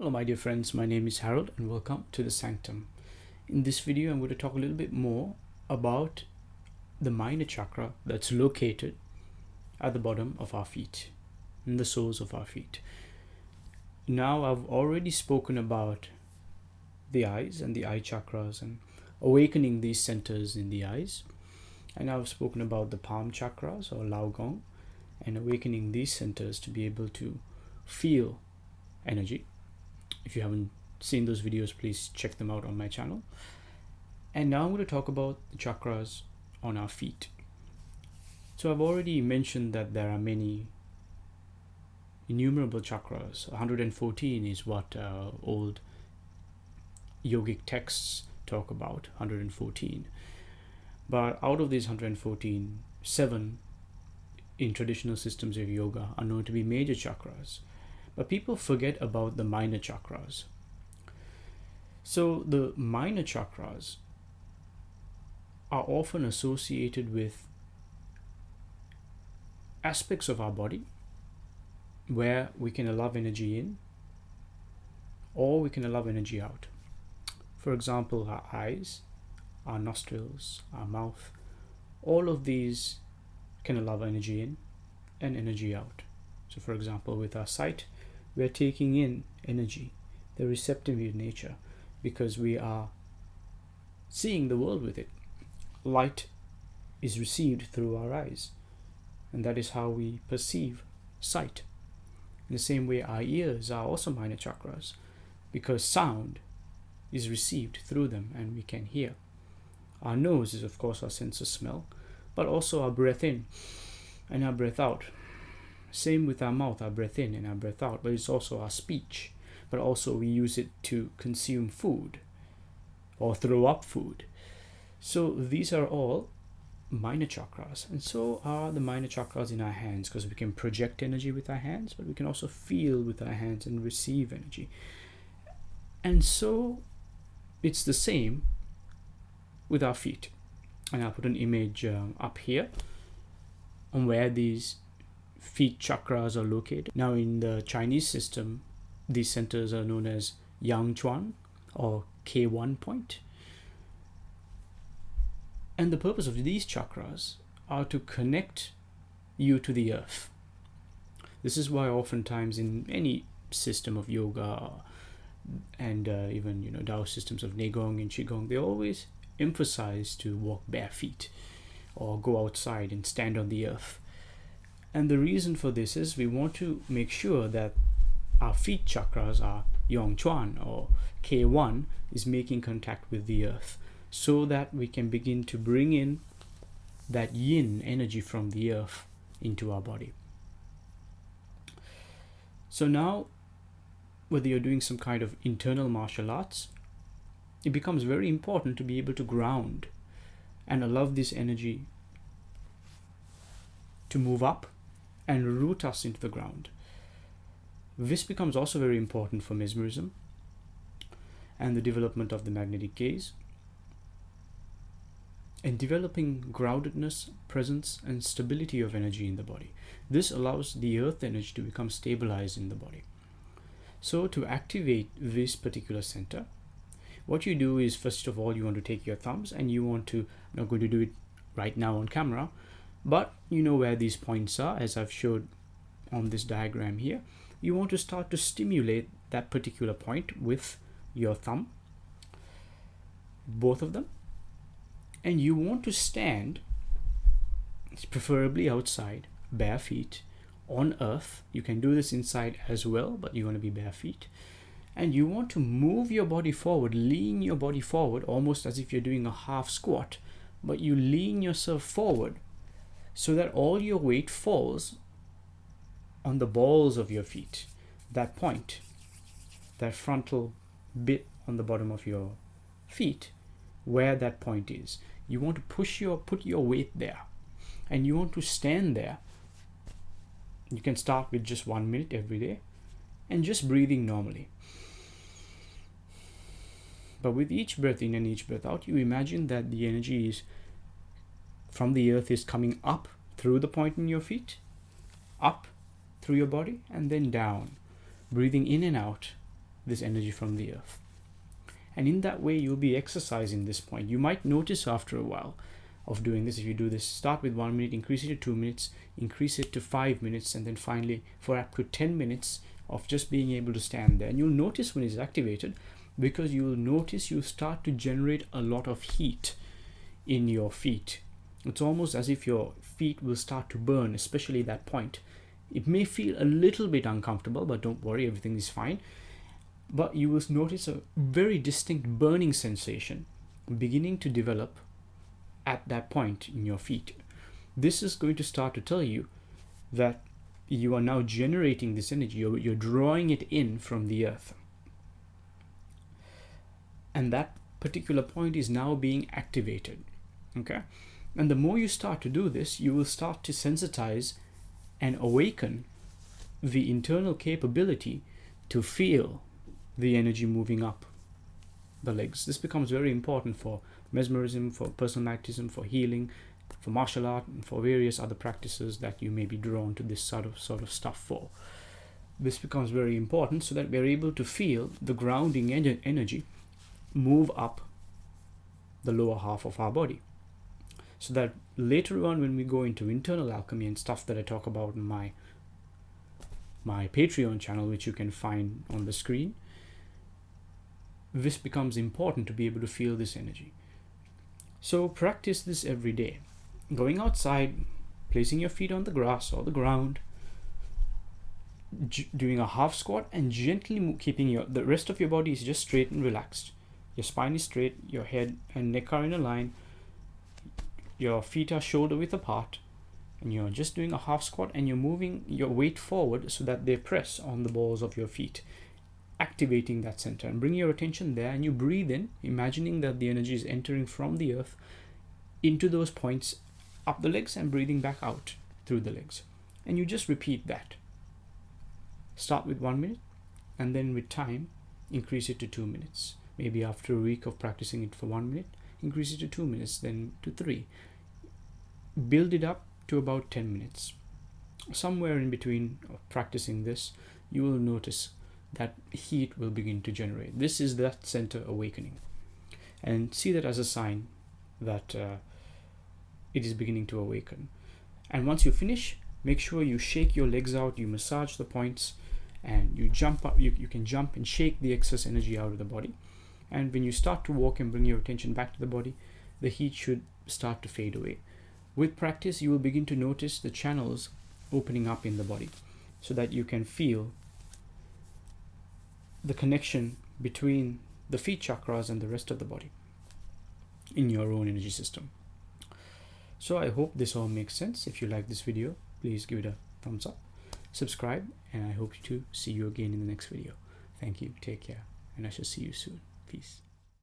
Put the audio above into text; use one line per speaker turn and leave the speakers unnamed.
Hello my dear friends, my name is Harold and welcome to the Sanctum. In this video I'm going to talk a little bit more about the minor chakra that's located at the bottom of our feet, in the soles of our feet. Now I've already spoken about the eyes and the eye chakras and awakening these centers in the eyes, and I've spoken about the palm chakras or Lao Gong and awakening these centers to be able to feel energy. If you haven't seen those videos, please check them out on my channel. And now I'm going to talk about the chakras on our feet. So I've already mentioned that there are many innumerable chakras. 114 is what old yogic texts talk about, 114. But out of these 114, 7 in traditional systems of yoga are known to be major chakras. But people forget about the minor chakras. So the minor chakras are often associated with aspects of our body where we can allow energy in or we can allow energy out. For example, our eyes, our nostrils, our mouth, all of these can allow energy in and energy out. So for example, with our sight, we are taking in energy, the receptive nature, because we are seeing the world with it. Light is received through our eyes, and that is how we perceive sight. In the same way, our ears are also minor chakras, because sound is received through them and we can hear. Our nose is of course our sense of smell, but also our breath in and our breath out. Same with our mouth, our breath in and our breath out, but it's also our speech. But also we use it to consume food or throw up food. So these are all minor chakras, and so are the minor chakras in our hands, because we can project energy with our hands, but we can also feel with our hands and receive energy. And so it's the same with our feet. And I'll put an image up here on where these feet chakras are located. Now in the Chinese system, these centers are known as Yongquan or K1 point. And the purpose of these chakras are to connect you to the earth. This is why oftentimes in any system of yoga and even Tao systems of Neigong and Qigong, they always emphasize to walk bare feet or go outside and stand on the earth. And the reason for this is we want to make sure that our feet chakras, our Yongquan or K1, is making contact with the earth, so that we can begin to bring in that yin energy from the earth into our body. So now, whether you're doing some kind of internal martial arts, it becomes very important to be able to ground and allow this energy to move up and root us into the ground. This becomes also very important for mesmerism and the development of the magnetic gaze, and developing groundedness, presence, and stability of energy in the body. This allows the earth energy to become stabilized in the body. So to activate this particular center, what you do is, first of all, you want to take your thumbs and you want to, I'm not going to do it right now on camera, but you know where these points are, as I've showed on this diagram here. You want to start to stimulate that particular point with your thumb, both of them, and you want to stand, preferably outside, bare feet, on earth. You can do this inside as well, but you want to be bare feet. And you want to move your body forward, lean your body forward, almost as if you're doing a half squat, but you lean yourself forward so that all your weight falls on the balls of your feet, that point, that frontal bit on the bottom of your feet, where that point is. You want to put your weight there, and you want to stand there. You can start with just 1 minute every day and just breathing normally. But with each breath in and each breath out, you imagine that the energy is from the earth is coming up through the point in your feet, up through your body, and then down, breathing in and out this energy from the earth. And in that way, you'll be exercising this point. You might notice after a while of doing this, if you do this, start with 1 minute, increase it to 2 minutes, increase it to 5 minutes, and then finally for up to 10 minutes of just being able to stand there. And you'll notice when it's activated, because you will notice you start to generate a lot of heat in your feet. It's almost as if your feet will start to burn, especially that point. It may feel a little bit uncomfortable, but don't worry, everything is fine. But you will notice a very distinct burning sensation beginning to develop at that point in your feet. This is going to start to tell you that you are now generating this energy. You're drawing it in from the earth. And that particular point is now being activated. Okay? And the more you start to do this, you will start to sensitize and awaken the internal capability to feel the energy moving up the legs. This becomes very important for mesmerism, for personal magnetism, for healing, for martial art, and for various other practices that you may be drawn to this sort of stuff for. This becomes very important so that we're able to feel the grounding energy move up the lower half of our body. So that later on, when we go into internal alchemy and stuff that I talk about in my Patreon channel, which you can find on the screen, this becomes important to be able to feel this energy. So practice this every day. Going outside, placing your feet on the grass or the ground, doing a half squat, and gently keeping the rest of your body is just straight and relaxed. Your spine is straight, your head and neck are in a line, your feet are shoulder width apart, and you're just doing a half squat, and you're moving your weight forward so that they press on the balls of your feet, activating that center. And bring your attention there, and you breathe in, imagining that the energy is entering from the earth into those points up the legs and breathing back out through the legs. And you just repeat that. Start with 1 minute, and then with time increase it to 2 minutes. Maybe after a week of practicing it for 1 minute, increase it to 2 minutes, then to 3. Build it up to about 10 minutes. Somewhere in between of practicing this, you will notice that heat will begin to generate. This is that center awakening. And see that as a sign that it is beginning to awaken. And once you finish, make sure you shake your legs out, you massage the points, and you jump up. You can jump and shake the excess energy out of the body. And when you start to walk and bring your attention back to the body, the heat should start to fade away. With practice, you will begin to notice the channels opening up in the body so that you can feel the connection between the feet chakras and the rest of the body in your own energy system. So I hope this all makes sense. If you like this video, please give it a thumbs up, subscribe, and I hope to see you again in the next video. Thank you, take care, and I shall see you soon. Peace.